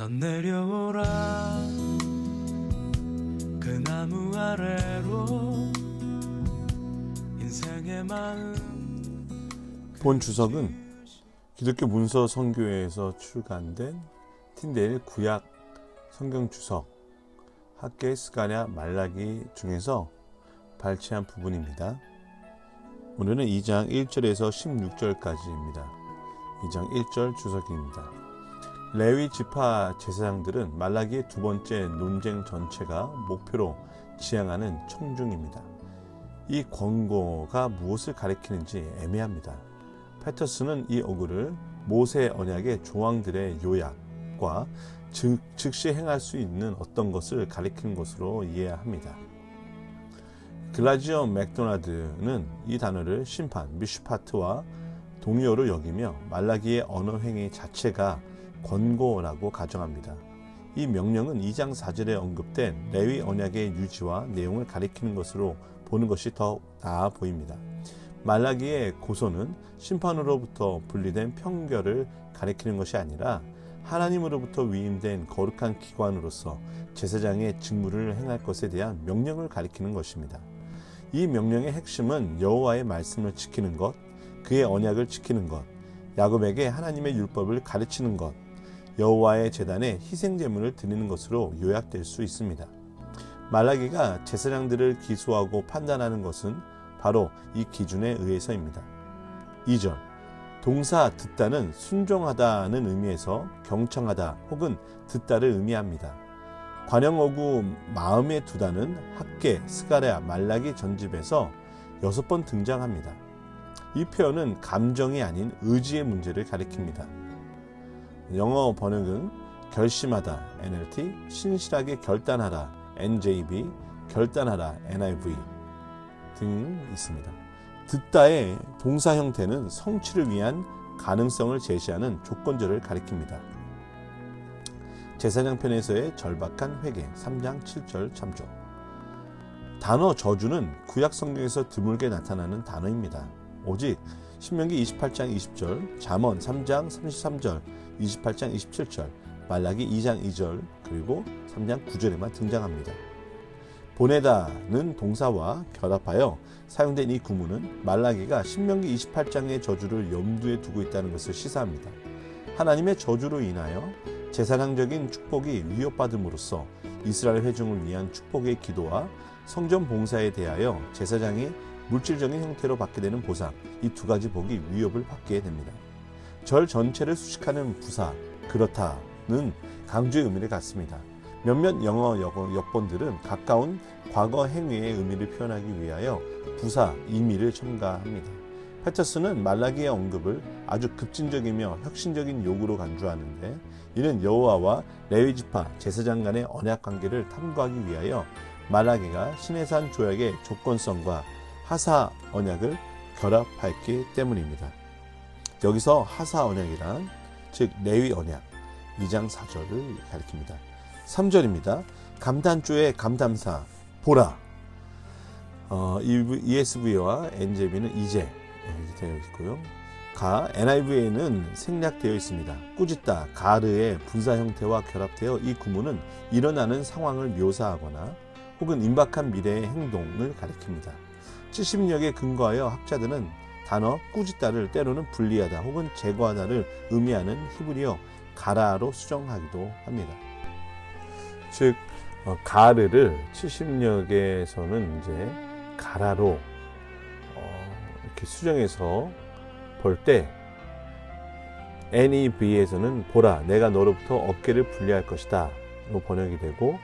넌 내려오라 그 나무 아래로 인생의 마음. 본 주석은 기독교 문서 선교회에서 출간된 틴데일 구약 성경 주석 학계 스가랴 말라기 중에서 발췌한 부분입니다. 오늘은 2장 1절에서 16절까지입니다. 2장 1절 주석입니다. 레위 지파 제사장들은 말라기의 두 번째 논쟁 전체가 목표로 지향하는 청중입니다. 이 권고가 무엇을 가리키는지 애매합니다. 패터슨은 이 어구를 모세 언약의 조항들의 요약과 즉시 행할 수 있는 어떤 것을 가리키는 것으로 이해해야 합니다. 글라지어 맥도나드는 이 단어를 심판, 미슈파트와 동의어로 여기며 말라기의 언어 행위 자체가 권고라고 가정합니다. 이 명령은 2장 4절에 언급된 레위 언약의 유지와 내용을 가리키는 것으로 보는 것이 더 나아 보입니다. 말라기의 고소는 심판으로부터 분리된 편결을 가리키는 것이 아니라 하나님으로부터 위임된 거룩한 기관으로서 제사장의 직무를 행할 것에 대한 명령을 가리키는 것입니다. 이 명령의 핵심은 여호와의 말씀을 지키는 것, 그의 언약을 지키는 것, 야곱에게 하나님의 율법을 가르치는 것, 여호와의 제단에 희생제물을 드리는 것으로 요약될 수 있습니다. 말라기가 제사장들을 기소하고 판단하는 것은 바로 이 기준에 의해서입니다. 2절 동사 듣다는 순종하다는 의미에서 경청하다 혹은 듣다를 의미합니다. 관용어구 마음에 두다는 학계, 스가랴, 말라기 전집에서 6번 등장합니다. 이 표현은 감정이 아닌 의지의 문제를 가리킵니다. 영어 번역은 결심하다, NLT, 신실하게 결단하다, NJB, 결단하다, NIV 등 있습니다. 듣다의 동사 형태는 성취를 위한 가능성을 제시하는 조건절을 가리킵니다. 제사장편에서의 절박한 회개 3장 7절 참조. 단어 저주는 구약 성경에서 드물게 나타나는 단어입니다. 오직 신명기 28장 20절, 잠언 3장 33절, 28장 27절, 말라기 2장 2절, 그리고 3장 9절에만 등장합니다. 보내다는 동사와 결합하여 사용된 이 구문은 말라기가 신명기 28장의 저주를 염두에 두고 있다는 것을 시사합니다. 하나님의 저주로 인하여 제사장적인 축복이 위협받음으로써 이스라엘 회중을 위한 축복의 기도와 성전 봉사에 대하여 제사장이 물질적인 형태로 받게 되는 보상, 이 두 가지 복이 위협을 받게 됩니다. 절 전체를 수식하는 부사, 그렇다는 강조의 의미를 갖습니다. 몇몇 영어 역본들은 가까운 과거 행위의 의미를 표현하기 위하여 부사, 임의를 첨가합니다. 패터슨은 말라기의 언급을 아주 급진적이며 혁신적인 요구로 간주하는데, 이는 여호와와 레위 지파 제사장 간의 언약 관계를 탐구하기 위하여 말라기가 시내산 조약의 조건성과 하사 언약을 결합했기 때문입니다. 여기서 하사 언약이란 즉 레위 언약 2장 4절을 가리킵니다. 3절입니다. 감단조의 감담사 보라. ESV와 NJB는 이제 이렇게 되어 있고요. NIV에는 생략되어 있습니다. 꾸짖다, 가르의 분사 형태와 결합되어 이 구문은 일어나는 상황을 묘사하거나 혹은 임박한 미래의 행동을 가리킵니다. 70력에 근거하여 학자들은 단어 꾸짖다를 때로는 분리하다 혹은 제거하다를 의미하는 히브리어 가라로 수정하기도 합니다. 즉 가르를 70력에서는 이제 가라로 이렇게 수정해서 볼 때 NEV에서는 보라 내가 너로부터 어깨를 분리할 것이다 로 번역이 되고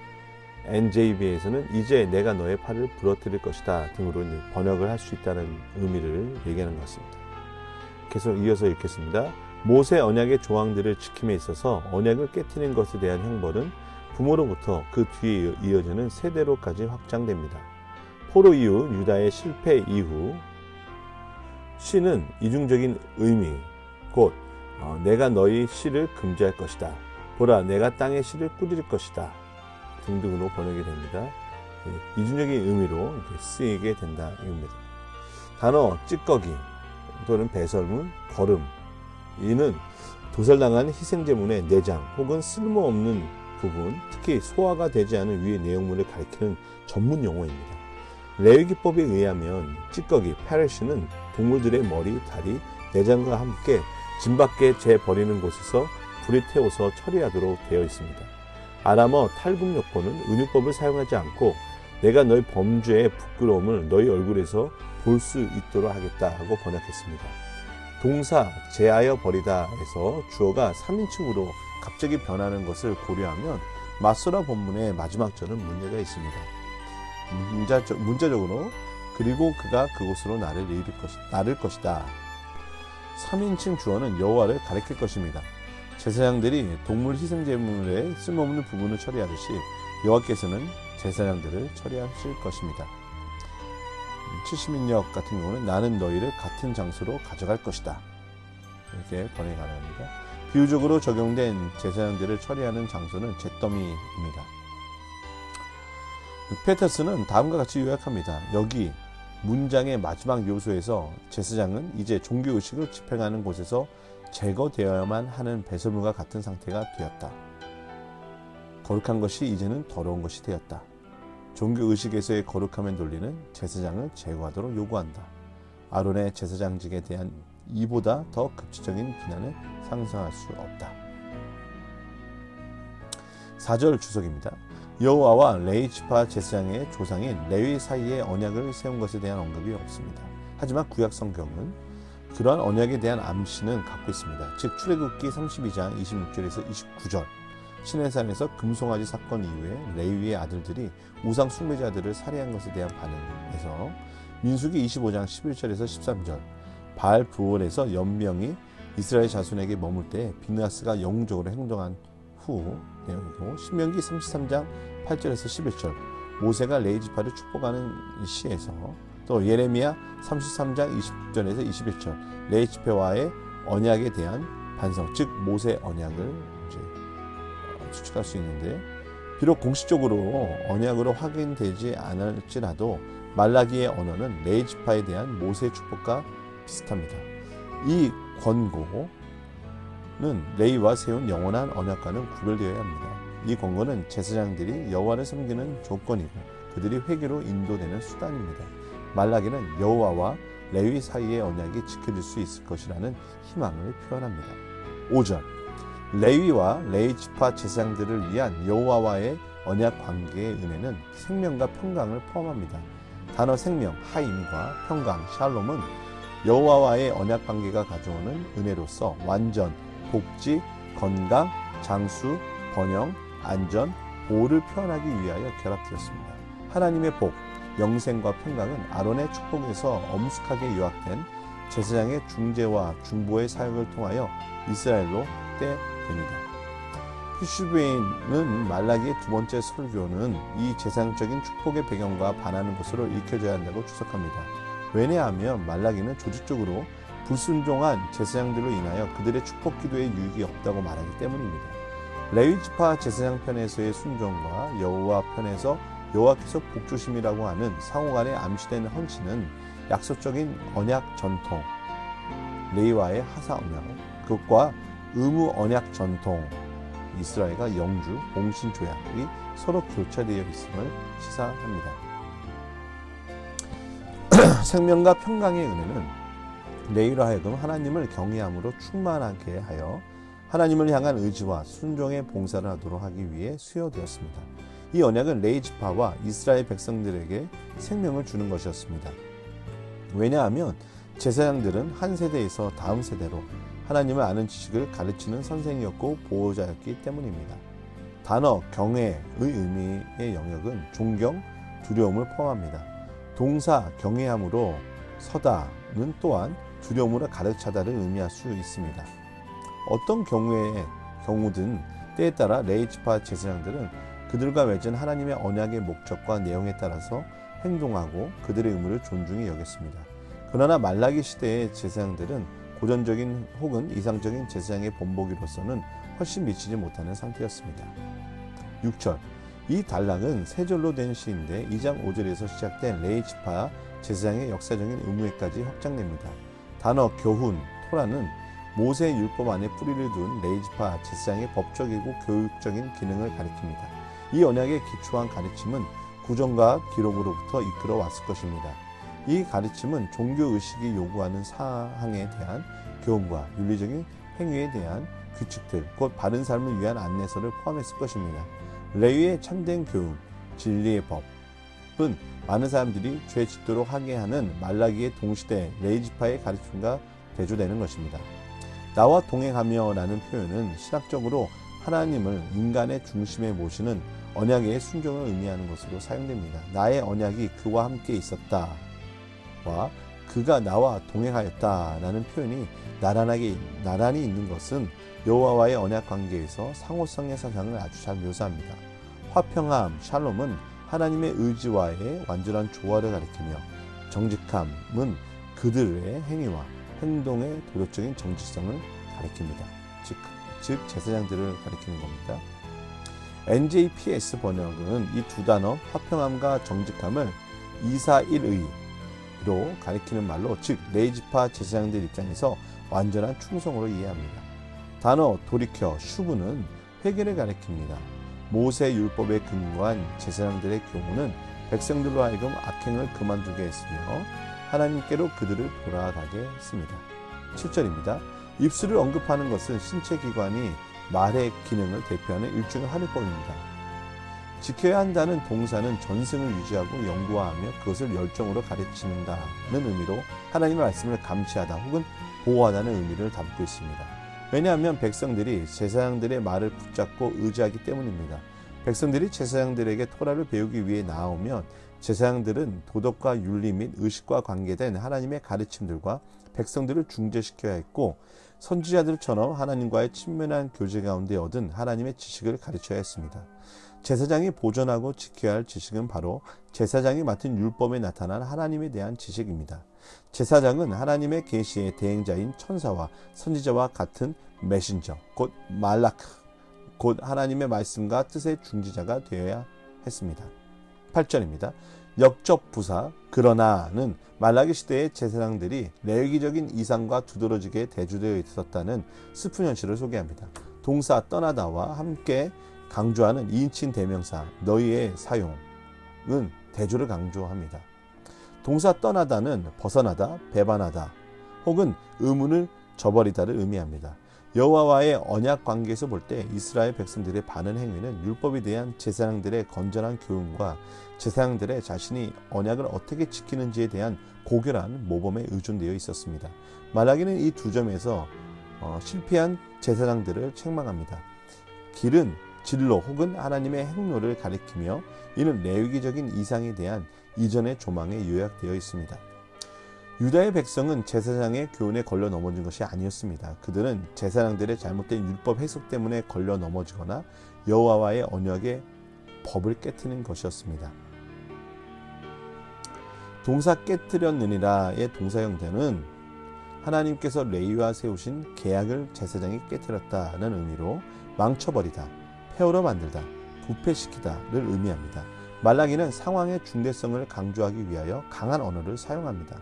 NJB에서는 이제 내가 너의 팔을 부러뜨릴 것이다 등으로 번역을 할 수 있다는 의미를 얘기하는 것 같습니다. 계속 이어서 읽겠습니다. 모세 언약의 조항들을 지킴에 있어서 언약을 깨트린 것에 대한 형벌은 부모로부터 그 뒤에 이어지는 세대로까지 확장됩니다. 포로 이후 유다의 실패 이후 시는 이중적인 의미 곧 내가 너희 씨를 금지할 것이다. 보라 내가 땅의 씨를 꾸짖을 것이다. 등등으로 번역이 됩니다. 이중적인 의미로 쓰이게 된다 이겁니다. 단어 찌꺼기 또는 배설물, 거름 이는 도살당한 희생제물의 내장 혹은 쓸모없는 부분, 특히 소화가 되지 않은 위의 내용물을 가리키는 전문 용어입니다. 레위기법에 의하면 찌꺼기, 페레시는 동물들의 머리, 다리, 내장과 함께 진 밖에 재버리는 곳에서 불에 태워서 처리하도록 되어 있습니다. 아람어 탈북요법은 은유법을 사용하지 않고 내가 너희 범죄의 부끄러움을 너희 얼굴에서 볼 수 있도록 하겠다 하고 번역했습니다. 동사 제하여 버리다에서 주어가 3인칭으로 갑자기 변하는 것을 고려하면 마소라 본문의 마지막 절은 문제가 있습니다. 문자적으로 그리고 그가 그곳으로 나를 나를 것이다. 3인칭 주어는 여호와를 가리킬 것입니다. 제사장들이 동물 희생제물의 쓸모없는 부분을 처리하듯이 여호와께서는 제사장들을 처리하실 것입니다. 70인역 같은 경우는 나는 너희를 같은 장소로 가져갈 것이다. 이렇게 번역이 가능합니다. 비유적으로 적용된 제사장들을 처리하는 장소는 잿더미입니다. 페터스는 다음과 같이 요약합니다. 여기 문장의 마지막 요소에서 제사장은 이제 종교의식을 집행하는 곳에서 제거되어야만 하는 배설물과 같은 상태가 되었다. 거룩한 것이 이제는 더러운 것이 되었다. 종교의식에서의 거룩함의 논리는 제사장을 제거하도록 요구한다. 아론의 제사장직에 대한 이보다 더 급진적인 비난을 상상할 수 없다. 4절 주석입니다. 여호와와 레위지파 제사장의 조상인 레위 사이에 언약을 세운 것에 대한 언급이 없습니다. 하지만 구약 성경은 그러한 언약에 대한 암시는 갖고 있습니다. 즉 출애굽기 32장 26절에서 29절 시내산에서 금송아지 사건 이후에 레위의 아들들이 우상 숭배자들을 살해한 것에 대한 반응에서 민수기 25장 11절에서 13절 바알 부올에서 연병이 이스라엘 자손에게 머물 때 비느하스가 영웅적으로 행동한 후 내용이고 신명기 33장 8절에서 11절 모세가 레위지파를 축복하는 시에서 또 예레미야 33장 20절에서 21절 레위지파와의 언약에 대한 반성 즉 모세 언약을 이제 추측할 수 있는데 비록 공식적으로 언약으로 확인되지 않을지라도 말라기의 언어는 레위지파에 대한 모세의 축복과 비슷합니다. 이 권고는 레위와 세운 영원한 언약과는 구별되어야 합니다. 이 권고는 제사장들이 여호와를 섬기는 조건이고 그들이 회개로 인도되는 수단입니다. 말라기는 여호와와 레위 사이의 언약이 지켜질 수 있을 것이라는 희망을 표현합니다. 5절 레위와 레위지파 제사장들을 위한 여호와와의 언약 관계의 은혜는 생명과 평강을 포함합니다. 단어 생명, 하임과 평강, 샬롬은 여호와와의 언약 관계가 가져오는 은혜로서 완전, 복지, 건강, 장수, 번영, 안전, 보호를 표현하기 위하여 결합되었습니다. 하나님의 복, 영생과 평강은 아론의 축복에서 엄숙하게 요약된 제사장의 중재와 중보의 사역을 통하여 이스라엘로 확대됩니다. 퓨슈베인은 말라기의 두 번째 설교는 이 제사장적인 축복의 배경과 반하는 것으로 읽혀져야 한다고 주석합니다. 왜냐하면 말라기는 조직적으로 불순종한 제사장들로 인하여 그들의 축복 기도에 유익이 없다고 말하기 때문입니다. 레위지파 제사장 편에서의 순종과 여호와 편에서 여호와께서 복주심이라고 하는 상호간에 암시된 헌신은 약속적인 언약 전통, 레위와의 하사 언약, 그것과 의무 언약 전통, 이스라엘과 영주, 공신 조약이 서로 교차되어 있음을 시사합니다. 생명과 평강의 은혜는 레위로 하여금 하나님을 경외함으로 충만하게 하여 하나님을 향한 의지와 순종의 봉사를 하도록 하기 위해 수여되었습니다. 이 언약은 레위지파와 이스라엘 백성들에게 생명을 주는 것이었습니다. 왜냐하면 제사장들은 한 세대에서 다음 세대로 하나님을 아는 지식을 가르치는 선생이었고 보호자였기 때문입니다. 단어 경외의 의미의 영역은 존경, 두려움을 포함합니다. 동사 경외함으로 서다는 또한 두려움으로 가르쳐다를 의미할 수 있습니다. 어떤 경우든 때에 따라 레위지파 제사장들은 그들과 맺은 하나님의 언약의 목적과 내용에 따라서 행동하고 그들의 의무를 존중히 여겼습니다. 그러나 말라기 시대의 제사장들은 고전적인 혹은 이상적인 제사장의 본보기로서는 훨씬 미치지 못하는 상태였습니다. 6절 이 단락은 세 절로 된 시인데 2장 5절에서 시작된 레위지파 제사장의 역사적인 의무에까지 확장됩니다. 단어 교훈, 토라는 모세의 율법 안에 뿌리를 둔 레위지파 제사장의 법적이고 교육적인 기능을 가리킵니다. 이 언약에 기초한 가르침은 구전과 기록으로부터 이끌어 왔을 것입니다. 이 가르침은 종교의식이 요구하는 사항에 대한 교훈과 윤리적인 행위에 대한 규칙들, 곧 바른 삶을 위한 안내서를 포함했을 것입니다. 레위의 참된 교훈, 진리의 법은 많은 사람들이 죄 짓도록 하게 하는 말라기의 동시대 레위지파의 가르침과 대조되는 것입니다. 나와 동행하며 라는 표현은 신학적으로 하나님을 인간의 중심에 모시는 언약의 순종을 의미하는 것으로 사용됩니다. 나의 언약이 그와 함께 있었다와 그가 나와 동행하였다 라는 표현이 나란히 있는 것은 여호와와의 언약 관계에서 상호성의 사상을 아주 잘 묘사합니다. 화평함, 샬롬은 하나님의 의지와의 완전한 조화를 가리키며 정직함은 그들의 행위와 행동의 도덕적인 정직성을 가리킵니다. 즉 제사장들을 가리키는 겁니다. NJPS 번역은 이 두 단어 화평함과 정직함을 241의로 가리키는 말로, 즉 레위지파 제사장들 입장에서 완전한 충성으로 이해합니다. 단어 돌이켜 슈브는 회개를 가리킵니다. 모세 율법에 근거한 제사장들의 경우는 백성들로 하여금 악행을 그만두게 했으며 하나님께로 그들을 돌아가게 했습니다. 7절입니다. 입술을 언급하는 것은 신체 기관이 말의 기능을 대표하는 일종의 활용법입니다. 지켜야 한다는 동사는 전승을 유지하고 연구하며 그것을 열정으로 가르친다는 의미로 하나님의 말씀을 감시하다 혹은 보호하다는 의미를 담고 있습니다. 왜냐하면 백성들이 제사장들의 말을 붙잡고 의지하기 때문입니다. 백성들이 제사장들에게 토라를 배우기 위해 나오면 제사장들은 도덕과 윤리 및 의식과 관계된 하나님의 가르침들과 백성들을 중재시켜야 했고, 선지자들처럼 하나님과의 친밀한 교제 가운데 얻은 하나님의 지식을 가르쳐야 했습니다. 제사장이 보존하고 지켜야 할 지식은 바로 제사장이 맡은 율법에 나타난 하나님에 대한 지식입니다. 제사장은 하나님의 계시의 대행자인 천사와 선지자와 같은 메신저, 곧 말라크, 곧 하나님의 말씀과 뜻의 중지자가 되어야 했습니다. 8절입니다. 역접부사 그러나는 말라기 시대의 제사장들이 레위기적인 이상과 두드러지게 대조되어 있었다는 슬픈 현실을 소개합니다. 동사 떠나다와 함께 강조하는 2인칭 대명사 너희의 사용은 대조를 강조합니다. 동사 떠나다는 벗어나다, 배반하다 혹은 의문을 저버리다를 의미합니다. 여호와와의 언약 관계에서 볼 때 이스라엘 백성들의 반응 행위는 율법에 대한 제사장들의 건전한 교훈과 제사장들의 자신이 언약을 어떻게 지키는지에 대한 고결한 모범에 의존되어 있었습니다. 말라기는 이 두 점에서 실패한 제사장들을 책망합니다. 길은 진로 혹은 하나님의 행로를 가리키며 이는 레위기적인 이상에 대한 이전의 조망에 요약되어 있습니다. 유다의 백성은 제사장의 교훈에 걸려 넘어진 것이 아니었습니다. 그들은 제사장들의 잘못된 율법 해석 때문에 걸려 넘어지거나 여호와와의 언약의 법을 깨트린 것이었습니다. 동사 깨트렸느니라의 동사 형태는 하나님께서 레위와 세우신 계약을 제사장이 깨트렸다는 의미로 망쳐버리다, 폐허로 만들다, 부패시키다를 의미합니다. 말라기는 상황의 중대성을 강조하기 위하여 강한 언어를 사용합니다.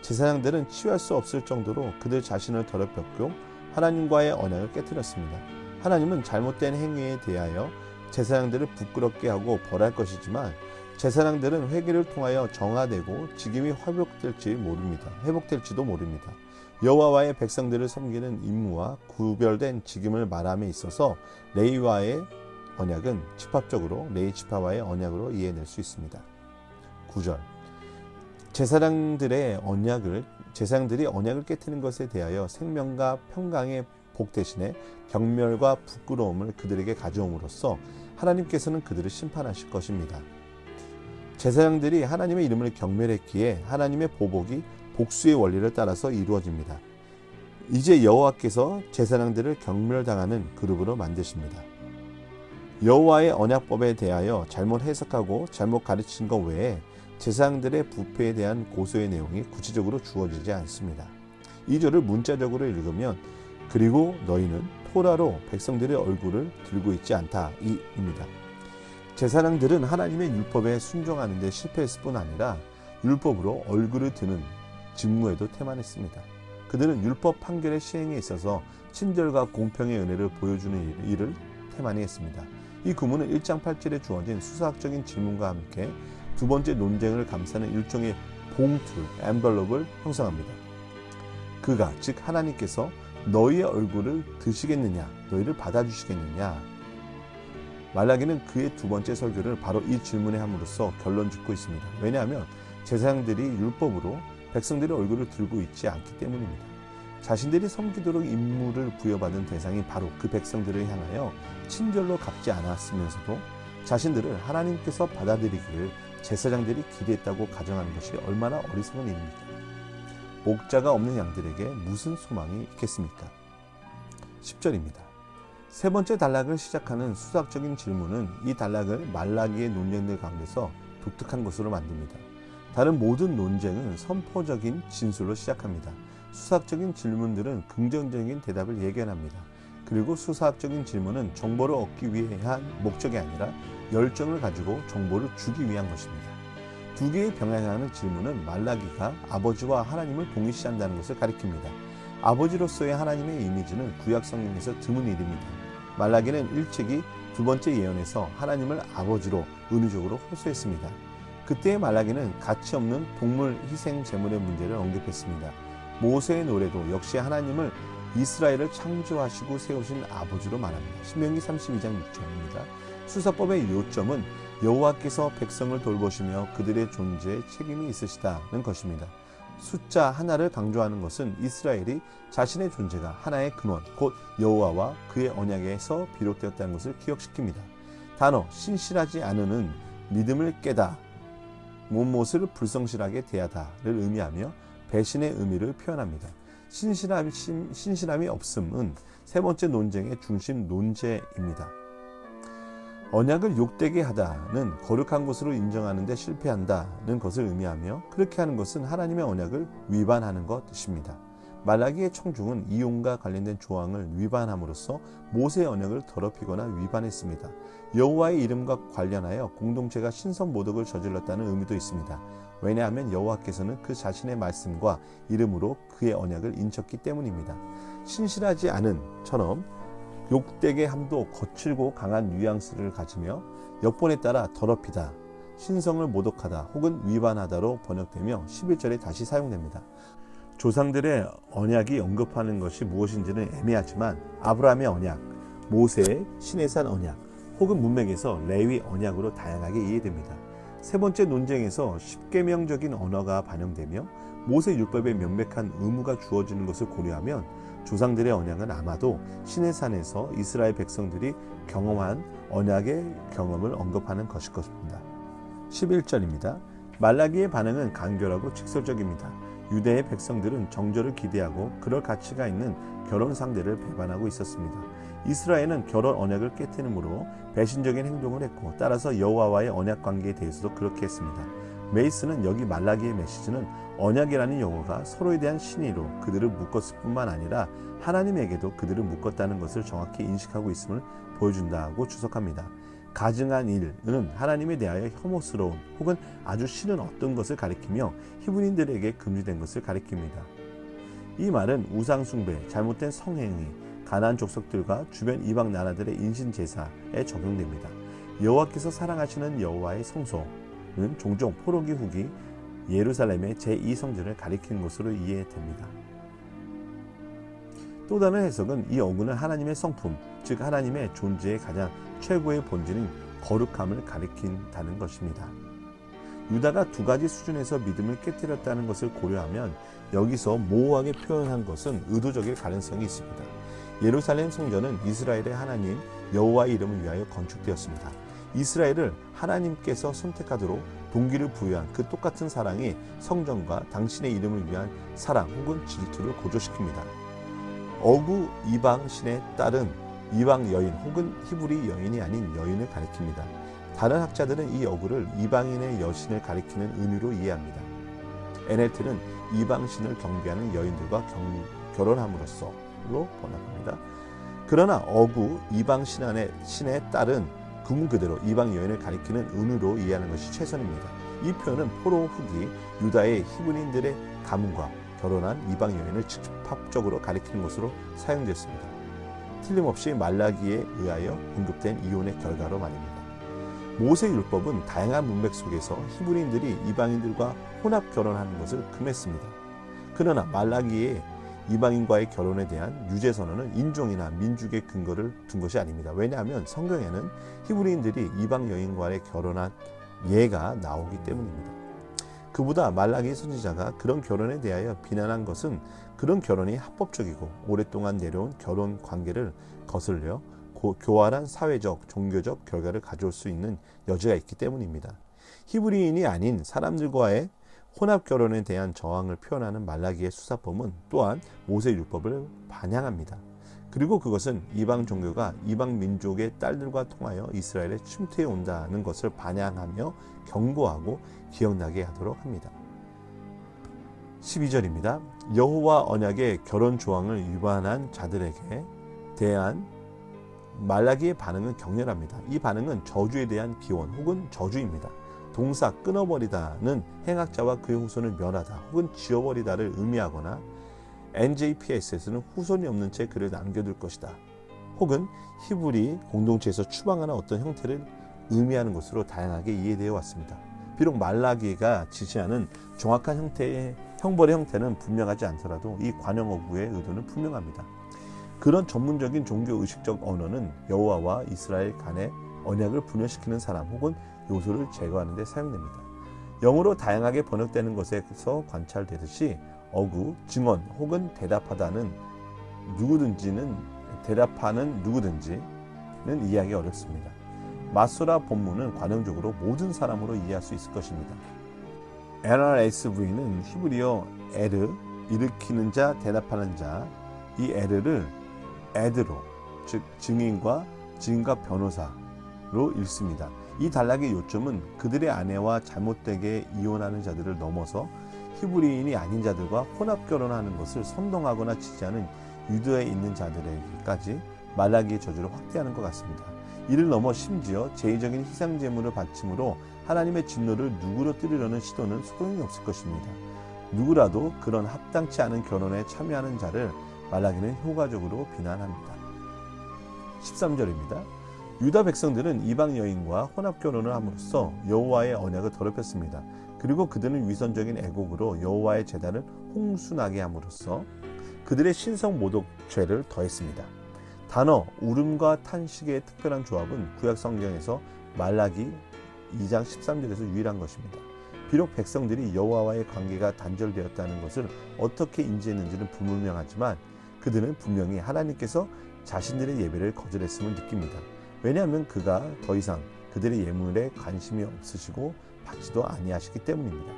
제사장들은 치유할 수 없을 정도로 그들 자신을 더럽혔고 하나님과의 언약을 깨트렸습니다. 하나님은 잘못된 행위에 대하여 제사장들을 부끄럽게 하고 벌할 것이지만 제사장들은 회개를 통하여 정화되고 직임이 회복될지도 모릅니다. 여호와와의 백성들을 섬기는 임무와 구별된 직임을 말함에 있어서 레위와의 언약은 집합적으로 레위지파와의 언약으로 이해될 수 있습니다. 9절 제사장들이 언약을 깨트리는 것에 대하여 생명과 평강의 복 대신에 경멸과 부끄러움을 그들에게 가져옴으로써 하나님께서는 그들을 심판하실 것입니다. 제사장들이 하나님의 이름을 경멸했기에 하나님의 보복이 복수의 원리를 따라서 이루어집니다. 이제 여호와께서 제사장들을 경멸당하는 그룹으로 만드십니다. 여호와의 언약법에 대하여 잘못 해석하고 잘못 가르친 것 외에 제사장들의 부패에 대한 고소의 내용이 구체적으로 주어지지 않습니다. 2절을 문자적으로 읽으면 그리고 너희는 토라로 백성들의 얼굴을 들고 있지 않다 이입니다. 제사장들은 하나님의 율법에 순종하는 데 실패했을 뿐 아니라 율법으로 얼굴을 드는 직무에도 태만했습니다. 그들은 율법 판결의 시행에 있어서 친절과 공평의 은혜를 보여주는 일을 태만히 했습니다. 이 구문은 1장 8절에 주어진 수사학적인 질문과 함께 두 번째 논쟁을 감싸는 일종의 봉투, 엠벌럽을 형성합니다. 그가, 즉 하나님께서 너희의 얼굴을 드시겠느냐, 너희를 받아주시겠느냐. 말라기는 그의 두 번째 설교를 바로 이 질문에 함으로써 결론 짓고 있습니다. 왜냐하면 제사장들이 율법으로 백성들의 얼굴을 들고 있지 않기 때문입니다. 자신들이 섬기도록 임무를 부여받은 대상이 바로 그 백성들을 향하여 친절로 갚지 않았으면서도 자신들을 하나님께서 받아들이기를 제사장들이 기대했다고 가정하는 것이 얼마나 어리석은 일입니까? 목자가 없는 양들에게 무슨 소망이 있겠습니까? 10절입니다. 세 번째 단락을 시작하는 수학적인 질문은 이 단락을 말라기의 논쟁들 가운데서 독특한 것으로 만듭니다. 다른 모든 논쟁은 선포적인 진술로 시작합니다. 수학적인 질문들은 긍정적인 대답을 예견합니다. 그리고 수사학적인 질문은 정보를 얻기 위한 목적이 아니라 열정을 가지고 정보를 주기 위한 것입니다. 두 개의 병행하는 질문은 말라기가 아버지와 하나님을 동일시한다는 것을 가리킵니다. 아버지로서의 하나님의 이미지는 구약 성경에서 드문 일입니다. 말라기는 일찍이 두 번째 예언에서 하나님을 아버지로 은유적으로 호소했습니다. 그때의 말라기는 가치 없는 동물 희생 제물의 문제를 언급했습니다. 모세의 노래도 역시 하나님을 이스라엘을 창조하시고 세우신 아버지로 말합니다. 신명기 32장 6절입니다. 수사법의 요점은 여호와께서 백성을 돌보시며 그들의 존재에 책임이 있으시다는 것입니다. 숫자 하나를 강조하는 것은 이스라엘이 자신의 존재가 하나의 근원, 곧 여호와와 그의 언약에서 비롯되었다는 것을 기억시킵니다. 단어 신실하지 않으는 믿음을 깨다, 못을 불성실하게 대하다를 의미하며 배신의 의미를 표현합니다. 신실함이 없음은 세 번째 논쟁의 중심 논제입니다. 언약을 욕되게 하다는 거룩한 것으로 인정하는 데 실패한다는 것을 의미하며 그렇게 하는 것은 하나님의 언약을 위반하는 것입니다. 말라기의 청중은 이용과 관련된 조항을 위반함으로써 모세의 언약을 더럽히거나 위반했습니다. 여호와의 이름과 관련하여 공동체가 신선모독을 저질렀다는 의미도 있습니다. 왜냐하면 여호와께서는 그 자신의 말씀과 이름으로 그의 언약을 인쳤기 때문입니다. 신실하지 않은처럼 욕되게 함도 거칠고 강한 뉘앙스를 가지며 역본에 따라 더럽히다, 신성을 모독하다 혹은 위반하다로 번역되며 11절에 다시 사용됩니다. 조상들의 언약이 언급하는 것이 무엇인지는 애매하지만 아브라함의 언약, 모세의 시내산 언약 혹은 문맥에서 레위 언약으로 다양하게 이해됩니다. 세 번째 논쟁에서 십계명적인 언어가 반영되며 모세 율법에 명백한 의무가 주어지는 것을 고려하면 조상들의 언약은 아마도 시내산에서 이스라엘 백성들이 경험한 언약의 경험을 언급하는 것일 것입니다. 11절입니다. 말라기의 반응은 간결하고 직설적입니다. 유대의 백성들은 정절을 기대하고 그럴 가치가 있는 결혼 상대를 배반하고 있었습니다. 이스라엘은 결혼 언약을 깨뜨림으로 배신적인 행동을 했고 따라서 여호와와의 언약 관계에 대해서도 그렇게 했습니다. 메이스는 여기 말라기의 메시지는 언약이라는 용어가 서로에 대한 신의로 그들을 묶었을 뿐만 아니라 하나님에게도 그들을 묶었다는 것을 정확히 인식하고 있음을 보여준다고 주석합니다. 가증한 일은 하나님에 대하여 혐오스러운 혹은 아주 싫은 어떤 것을 가리키며 히브리인들에게 금지된 것을 가리킵니다. 이 말은 우상숭배, 잘못된 성행위, 가나안 족속들과 주변 이방 나라들의 인신제사에 적용됩니다. 여호와께서 사랑하시는 여호와의 성소는 종종 포로기 후기 예루살렘의 제2성전을 가리키는 것으로 이해됩니다. 또 다른 해석은 이 어구는 하나님의 성품, 즉 하나님의 존재의 가장 최고의 본질인 거룩함을 가리킨다는 것입니다. 유다가 두 가지 수준에서 믿음을 깨뜨렸다는 것을 고려하면 여기서 모호하게 표현한 것은 의도적일 가능성이 있습니다. 예루살렘 성전은 이스라엘의 하나님 여호와의 이름을 위하여 건축되었습니다. 이스라엘을 하나님께서 선택하도록 동기를 부여한 그 똑같은 사랑이 성전과 당신의 이름을 위한 사랑 혹은 질투를 고조시킵니다. 어구 이방 신에 따른 이방 여인 혹은 히브리 여인이 아닌 여인을 가리킵니다. 다른 학자들은 이 어구를 이방인의 여신을 가리키는 의미로 이해합니다. NLT는 이방 신을 경배하는 여인들과 결혼함으로써로 번역합니다. 그러나 어구 이방 신에 따른 구문 그대로 이방 여인을 가리키는 은유로 이해하는 것이 최선입니다. 이 표현은 포로 후기 유다의 히브리인들의 가문과 결혼한 이방 여인을 직접적으로 가리키는 것으로 사용되었습니다. 틀림없이 말라기에 의하여 언급된 이혼의 결과로 말입니다. 모세율법은 다양한 문맥 속에서 히브리인들이 이방인들과 혼합 결혼하는 것을 금했습니다. 그러나 말라기의 이방인과의 결혼에 대한 유죄 선언은 인종이나 민족의 근거를 둔 것이 아닙니다. 왜냐하면 성경에는 히브리인들이 이방 여인과의 결혼한 예가 나오기 때문입니다. 그보다 말라기 선지자가 그런 결혼에 대하여 비난한 것은 그런 결혼이 합법적이고 오랫동안 내려온 결혼 관계를 거슬려 교활한 사회적, 종교적 결과를 가져올 수 있는 여지가 있기 때문입니다. 히브리인이 아닌 사람들과의 혼합 결혼에 대한 저항을 표현하는 말라기의 수사법은 또한 모세율법을 반영합니다. 그리고 그것은 이방 종교가 이방 민족의 딸들과 통하여 이스라엘에 침투해 온다는 것을 반영하며 경고하고 기억나게 하도록 합니다. 12절입니다. 여호와 언약의 결혼 조항을 위반한 자들에게 대한 말라기의 반응은 격렬합니다. 이 반응은 저주에 대한 기원 혹은 저주입니다. 동사 끊어버리다는 행악자와 그의 후손을 멸하다 혹은 지워버리다를 의미하거나 NJPS에서는 후손이 없는 채 그를 남겨둘 것이다 혹은 히브리 공동체에서 추방하는 어떤 형태를 의미하는 것으로 다양하게 이해되어 왔습니다. 비록 말라기가 지시하는 정확한 형태의 형벌의 형태는 분명하지 않더라도 이 관용어구의 의도는 분명합니다. 그런 전문적인 종교의식적 언어는 여호와와 이스라엘 간의 언약을 분열시키는 사람 혹은 요소를 제거하는 데 사용됩니다. 영어로 다양하게 번역되는 것에서 관찰되듯이 어구, 증언 혹은 대답하는 누구든지는 이해하기 어렵습니다. 마소라 본문은 관용적으로 모든 사람으로 이해할 수 있을 것입니다. NRSV는 히브리어 에르, 일으키는 자, 대답하는 자, 이 에르를 에드로, 즉 증인과 변호사로 읽습니다. 이 단락의 요점은 그들의 아내와 잘못되게 이혼하는 자들을 넘어서 히브리인이 아닌 자들과 혼합 결혼하는 것을 선동하거나 지지하는 유대에 있는 자들에게까지 말라기의 저주를 확대하는 것 같습니다. 이를 넘어 심지어 제의적인 희생 제물을 바침으로 하나님의 진노를 누구로 뜨리려는 시도는 소용이 없을 것입니다. 누구라도 그런 합당치 않은 결혼에 참여하는 자를 말라기는 효과적으로 비난합니다. 13절입니다. 유다 백성들은 이방 여인과 혼합 결혼을 함으로써 여호와의 언약을 더럽혔습니다. 그리고 그들은 위선적인 애곡으로 여호와의 제단을 홍순하게 함으로써 그들의 신성 모독 죄를 더했습니다. 단어 울음과 탄식의 특별한 조합은 구약 성경에서 말라기 2장 13절에서 유일한 것입니다. 비록 백성들이 여호와와의 관계가 단절되었다는 것을 어떻게 인지했는지는 불분명하지만 그들은 분명히 하나님께서 자신들의 예배를 거절했음을 느낍니다. 왜냐하면 그가 더 이상 그들의 예물에 관심이 없으시고 받지도 아니하시기 때문입니다.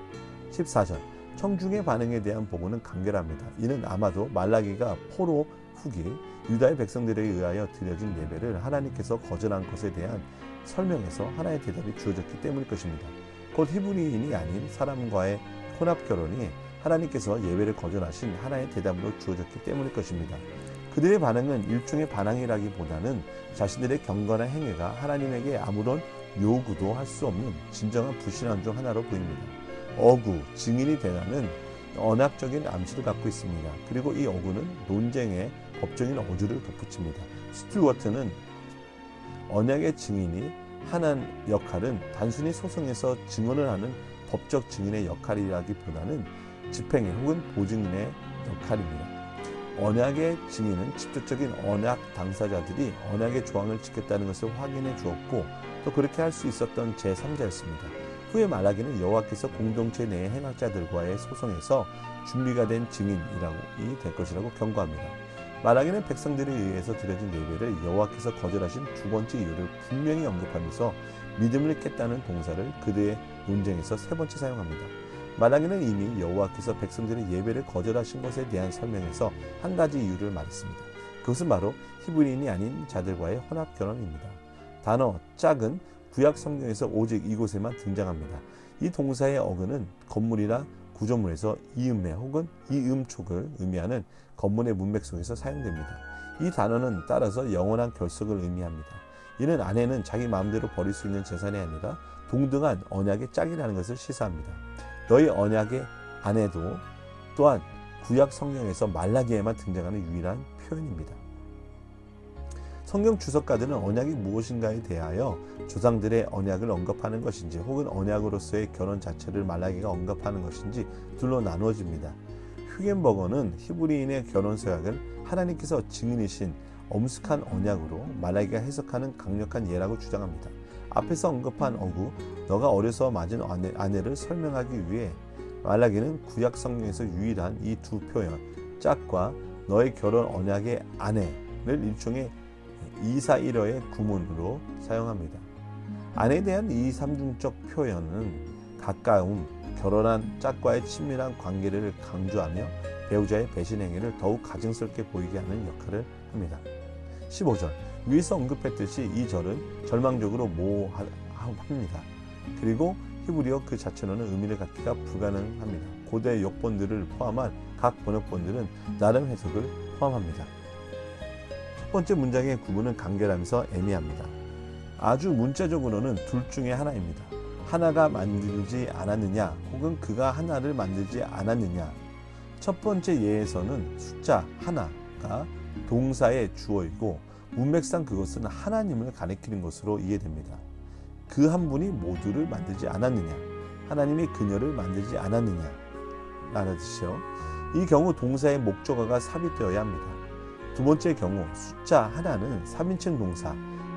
14절 청중의 반응에 대한 보고는 간결합니다. 이는 아마도 말라기가 포로 후기 유다의 백성들에 의하여 드려진 예배를 하나님께서 거절한 것에 대한 설명에서 하나의 대답이 주어졌기 때문일 것입니다. 곧 히브리인이 아닌 사람과의 혼합 결혼이 하나님께서 예배를 거절하신 하나의 대답으로 주어졌기 때문일 것입니다. 그들의 반응은 일종의 반항이라기보다는 자신들의 경건한 행위가 하나님에게 아무런 요구도 할 수 없는 진정한 불신앙 중 하나로 보입니다. 어구, 증인이 되라는 언약적인 암시를 갖고 있습니다. 그리고 이 어구는 논쟁의 법적인 어조를 덧붙입니다. 스튜어트는 언약의 증인이 하는 역할은 단순히 소송에서 증언을 하는 법적 증인의 역할이라기보다는 집행인 혹은 보증인의 역할입니다. 언약의 증인은 직접적인 언약 당사자들이 언약의 조항을 지켰다는 것을 확인해 주었고 또 그렇게 할 수 있었던 제3자였습니다. 후에 말라기는 여호와께서 공동체 내의 행악자들과의 소송에서 준비가 된 증인이라고 될 것이라고 경고합니다. 말라기는 백성들에 의해서 드려진 예배를 여호와께서 거절하신 두 번째 이유를 분명히 언급하면서 믿음을 깼다는 동사를 그들의 논쟁에서 세 번째 사용합니다. 말라기는 이미 여호와께서 백성들의 예배를 거절하신 것에 대한 설명에서 한 가지 이유를 말했습니다. 그것은 바로 히브리인이 아닌 자들과의 혼합 결혼입니다. 단어 짝은 구약 성경에서 오직 이곳에만 등장합니다. 이 동사의 어근은 건물이나 구조물에서 이음매 혹은 이음촉을 의미하는 건물의 문맥 속에서 사용됩니다. 이 단어는 따라서 영원한 결속을 의미합니다. 이는 아내는 자기 마음대로 버릴 수 있는 재산이 아니라 동등한 언약의 짝이라는 것을 시사합니다. 너희 언약의 아내도 또한 구약 성경에서 말라기에만 등장하는 유일한 표현입니다. 성경 주석가들은 언약이 무엇인가에 대하여 조상들의 언약을 언급하는 것인지 혹은 언약으로서의 결혼 자체를 말라기가 언급하는 것인지 둘로 나누어집니다. 휴겐버거는 히브리인의 결혼 서약을 하나님께서 증인이신 엄숙한 언약으로 말라기가 해석하는 강력한 예라고 주장합니다. 앞에서 언급한 어구, 너가 어려서 맞은 아내를 설명하기 위해 말라기는 구약 성경에서 유일한 이 두 표현, 짝과 너의 결혼 언약의 아내를 일종의 이사일어의 구문으로 사용합니다. 아내에 대한 이 삼중적 표현은 가까움, 결혼한 짝과의 친밀한 관계를 강조하며 배우자의 배신 행위를 더욱 가증스럽게 보이게 하는 역할을 합니다. 15절, 위에서 언급했듯이 이 절은 절망적으로 모호합니다. 그리고 히브리어 그 자체로는 의미를 갖기가 불가능합니다. 고대 역본들을 포함한 각 번역본들은 나름 해석을 포함합니다. 첫 번째 문장의 구분은 간결하면서 애매합니다. 아주 문자적으로는 둘 중에 하나입니다. 하나가 만들지 않았느냐 혹은 그가 하나를 만들지 않았느냐. 첫 번째 예에서는 숫자 하나가 동사의 주어이고 문맥상 그것은 하나님을 가리키는 것으로 이해됩니다. 그 한 분이 모두를 만들지 않았느냐, 하나님이 그녀를 만들지 않았느냐 라는 뜻이요. 이 경우 동사의 목적어가 삽입되어야 합니다. 두 번째 경우 숫자 하나는 3인칭 동사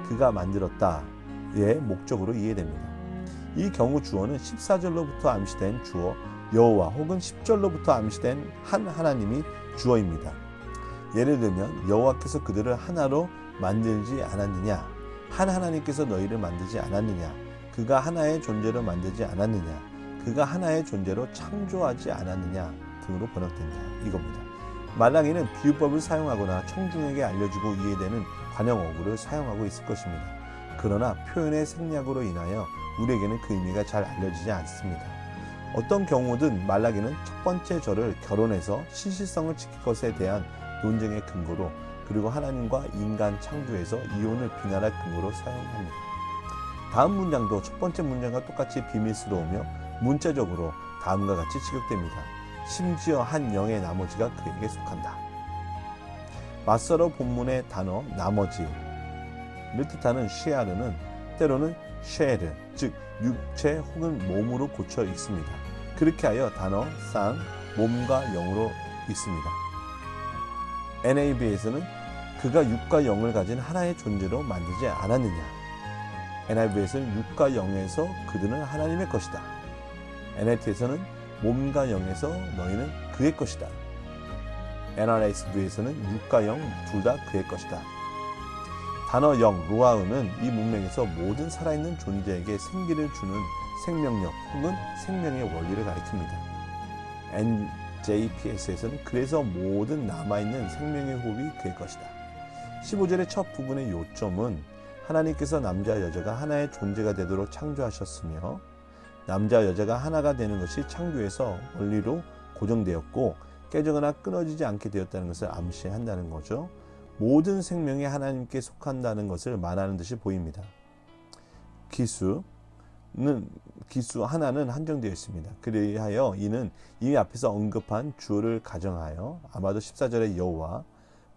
그가 만들었다의 목적으로 이해됩니다. 이 경우 주어는 14절로부터 암시된 주어 여호와 혹은 10절로부터 암시된 한 하나님이 주어입니다. 예를 들면 여호와께서 그들을 하나로 만들지 않았느냐, 한 하나님께서 너희를 만들지 않았느냐, 그가 하나의 존재로 만들지 않았느냐, 그가 하나의 존재로 창조하지 않았느냐 등으로 번역된다 이겁니다. 말라기는 비유법을 사용하거나 청중에게 알려주고 이해되는 관용 어구를 사용하고 있을 것입니다. 그러나 표현의 생략으로 인하여 우리에게는 그 의미가 잘 알려지지 않습니다. 어떤 경우든 말라기는 첫 번째 절을 결혼해서 신실성을 지킬 것에 대한 논쟁의 근거로, 그리고 하나님과 인간 창조에서 이혼을 비난할 근거로 사용합니다. 다음 문장도 첫 번째 문장과 똑같이 비밀스러우며 문자적으로 다음과 같이 취급됩니다. 심지어 한 영의 나머지가 그에게 속한다. 맞서러 본문의 단어 나머지를 뜻하는 쉐아르는 때로는 쉐르, 즉 육체 혹은 몸으로 고쳐 읽습니다. 그렇게 하여 단어 쌍, 몸과 영으로 읽습니다. NAB에서는 그가 육과 영을 가진 하나의 존재로 만들지 않았느냐. NIV에서는 육과 영에서 그들은 하나님의 것이다. NLT에서는 몸과 영에서 너희는 그의 것이다. NRSV에서는 육과 영 둘 다 그의 것이다. 단어 영, 루아흐는 이 문맥에서 모든 살아있는 존재에게 생기를 주는 생명력 혹은 생명의 원리를 가리킵니다. NJPS에서는 그래서 모든 남아있는 생명의 호흡이 그의 것이다. 15절의 첫 부분의 요점은 하나님께서 남자와 여자가 하나의 존재가 되도록 창조하셨으며 남자와 여자가 하나가 되는 것이 창조에서 원리로 고정되었고 깨지거나 끊어지지 않게 되었다는 것을 암시한다는 거죠. 모든 생명이 하나님께 속한다는 것을 말하는 듯이 보입니다. 기수 하나는 한정되어 있습니다. 그리하여 이는 이미 앞에서 언급한 주어를 가정하여 아마도 14절의 여호와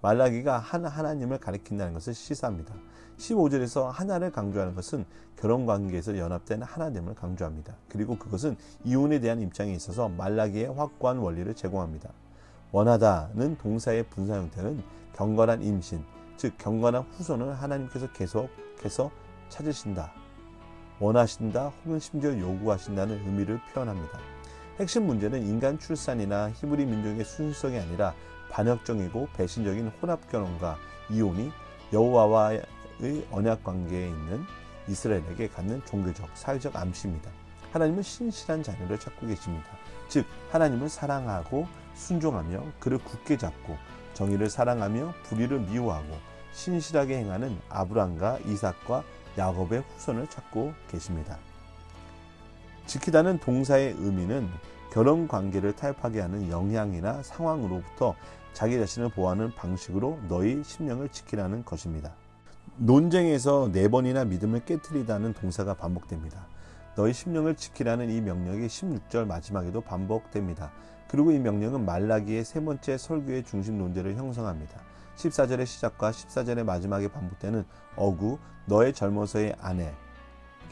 말라기가 한 하나님을 가리킨다는 것을 시사합니다. 15절에서 하나를 강조하는 것은 결혼관계에서 연합된 하나됨을 강조합니다. 그리고 그것은 이혼에 대한 입장에 있어서 말라기의 확고한 원리를 제공합니다. 원하다는 동사의 분사 형태는 경건한 임신, 즉 경건한 후손을 하나님께서 계속해서 찾으신다, 원하신다 혹은 심지어 요구하신다는 의미를 표현합니다. 핵심 문제는 인간 출산이나 히브리 민족의 순수성이 아니라 반역적이고 배신적인 혼합결혼과 이혼이 여호와와의 언약관계에 있는 이스라엘에게 갖는 종교적, 사회적 암시입니다. 하나님은 신실한 자녀를 찾고 계십니다. 즉 하나님을 사랑하고 순종하며 그를 굳게 잡고 정의를 사랑하며 불의를 미워하고 신실하게 행하는 아브람과 이삭과 야곱의 후손을 찾고 계십니다. 지키다는 동사의 의미는 결혼 관계를 타협하게 하는 영향이나 상황으로부터 자기 자신을 보호하는 방식으로 너희 심령을 지키라는 것입니다. 논쟁에서 4번이나 믿음을 깨트리다는 동사가 반복됩니다. 너희 심령을 지키라는 이 명령이 16절 마지막에도 반복됩니다. 그리고 이 명령은 말라기의 세 번째 설교의 중심 논제를 형성합니다. 14절의 시작과 14절의 마지막에 반복되는 어구, 너의 젊어서의 아내,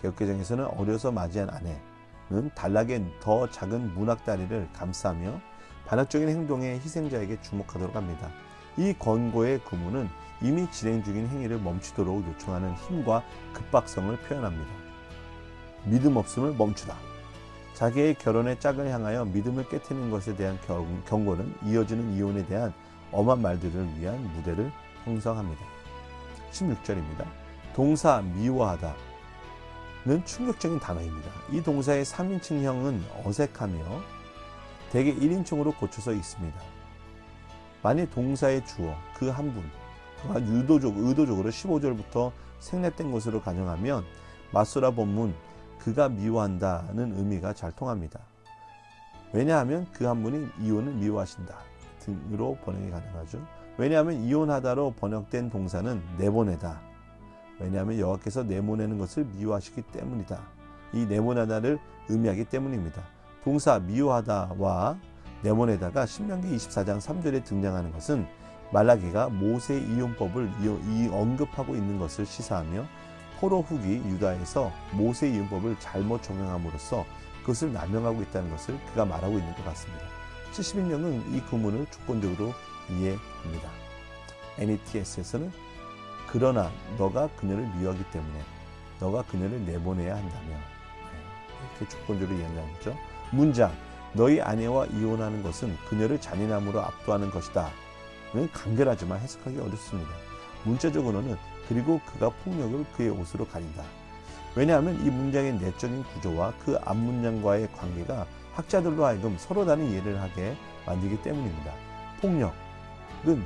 개역개정에서는 어려서 맞이한 아내는 단락의 더 작은 문학다리를 감싸며 반역적인 행동의 희생자에게 주목하도록 합니다. 이 권고의 구문은 이미 진행 중인 행위를 멈추도록 요청하는 힘과 급박성을 표현합니다. 믿음 없음을 멈추라. 자기의 결혼의 짝을 향하여 믿음을 깨트리는 것에 대한 경고는 이어지는 이혼에 대한 엄한 말들을 위한 무대를 형성합니다. 16절입니다. 동사 미워하다는 충격적인 단어입니다. 이 동사의 3인칭형은 어색하며 대개 1인칭으로 고쳐서 있습니다. 만일 동사의 주어, 그 한 분가 의도적으로 15절부터 생략된 것으로 가정하면 마소라 본문 그가 미워한다는 의미가 잘 통합니다. 왜냐하면 그 한 분이 이혼을 미워하신다 등으로 번역이 가능하죠. 왜냐하면 이혼하다로 번역된 동사는 내보내다. 왜냐하면 여호와께서 내보내는 것을 미워하시기 때문이다. 이 내보내다를 의미하기 때문입니다. 동사 미워하다와 내보내다가 신명기 24장 3절에 등장하는 것은 말라기가 모세의 이혼법을 언급하고 있는 것을 시사하며 포로 후기 유다에서 모세의 이혼법을 잘못 적용함으로써 그것을 남용하고 있다는 것을 그가 말하고 있는 것 같습니다. 71년은 이 구문을 주권적으로 이해합니다. NETS에서는 그러나 너가 그녀를 미워하기 때문에 너가 그녀를 내보내야 한다며 이렇게 주권적으로 이해한다는 거죠. 문장 너희 아내와 이혼하는 것은 그녀를 잔인함으로 압도하는 것이다 는 간결하지만 해석하기 어렵습니다. 문자적으로는 그리고 그가 폭력을 그의 옷으로 가린다. 왜냐하면 이 문장의 내적인 구조와 그 앞문장과의 관계가 학자들로 하여금 서로 다른 이해를 하게 만들기 때문입니다. 폭력은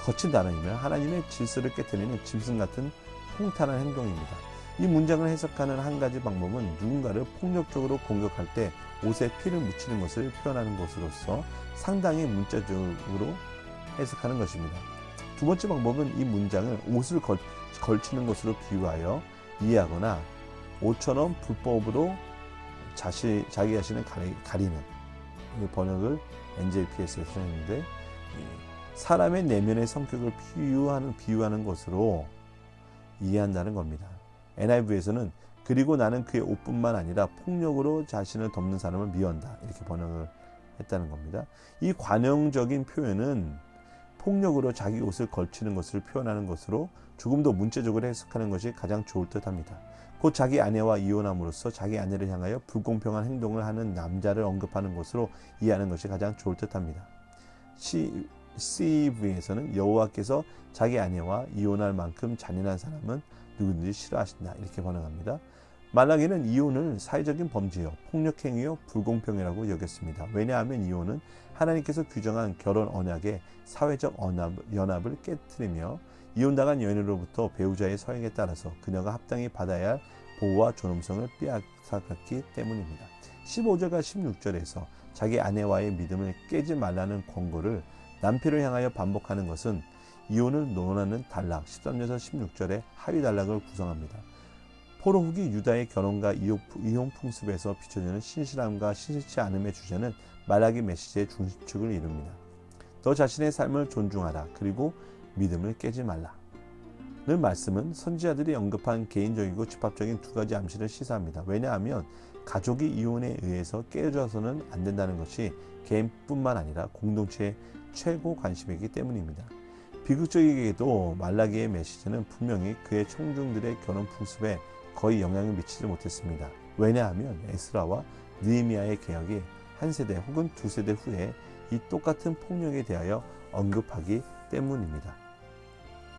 거친 단어이며 하나님의 질서를 깨트리는 짐승 같은 통탄한 행동입니다. 이 문장을 해석하는 한 가지 방법은 누군가를 폭력적으로 공격할 때 옷에 피를 묻히는 것을 표현하는 것으로서 상당히 문자적으로 해석하는 것입니다. 두 번째 방법은 이 문장을 옷을 걸치는 것으로 비유하여 이해하거나 옷처럼 불법으로 자기 자신을 가리는 이 번역을 NJPS에서 했는데 사람의 내면의 성격을 비유하는 것으로 이해한다는 겁니다. NIV에서는 그리고 나는 그의 옷뿐만 아니라 폭력으로 자신을 덮는 사람을 미워한다 이렇게 번역을 했다는 겁니다. 이 관용적인 표현은 폭력으로 자기 옷을 걸치는 것을 표현하는 것으로 조금 더 문자적으로 해석하는 것이 가장 좋을 듯합니다. 곧 자기 아내와 이혼함으로써 자기 아내를 향하여 불공평한 행동을 하는 남자를 언급하는 것으로 이해하는 것이 가장 좋을 듯합니다. CV에서는 여호와께서 자기 아내와 이혼할 만큼 잔인한 사람은 누구든지 싫어하신다 이렇게 번역합니다. 말라기는 이혼을 사회적인 범죄요, 폭력행위요, 불공평이라고 여겼습니다. 왜냐하면 이혼은 하나님께서 규정한 결혼 언약의 사회적 연합을 깨트리며 이혼당한 여인으로부터 배우자의 서행에 따라서 그녀가 합당히 받아야 할 보호와 존엄성을 빼앗았기 때문입니다. 15절과 16절에서 자기 아내와의 믿음을 깨지 말라는 권고를 남편을 향하여 반복하는 것은 이혼을 논하는 단락 13절에서 16절의 하위 단락을 구성합니다. 포로 후기 유다의 결혼과 이혼 풍습에서 비춰지는 신실함과 신실치 않음의 주제는 말라기 메시지의 중심축을 이룹니다. 너 자신의 삶을 존중하라. 그리고 믿음을 깨지 말라. 는 말씀은 선지자들이 언급한 개인적이고 집합적인 두 가지 암시를 시사합니다. 왜냐하면 가족이 이혼에 의해서 깨져서는 안 된다는 것이 개인뿐만 아니라 공동체의 최고 관심이기 때문입니다. 비극적이게도 말라기의 메시지는 분명히 그의 청중들의 결혼 풍습에 거의 영향을 미치지 못했습니다. 왜냐하면 에스라와 느헤미야의 개혁이 한 세대 혹은 두 세대 후에 이 똑같은 폭력에 대하여 언급하기 때문입니다.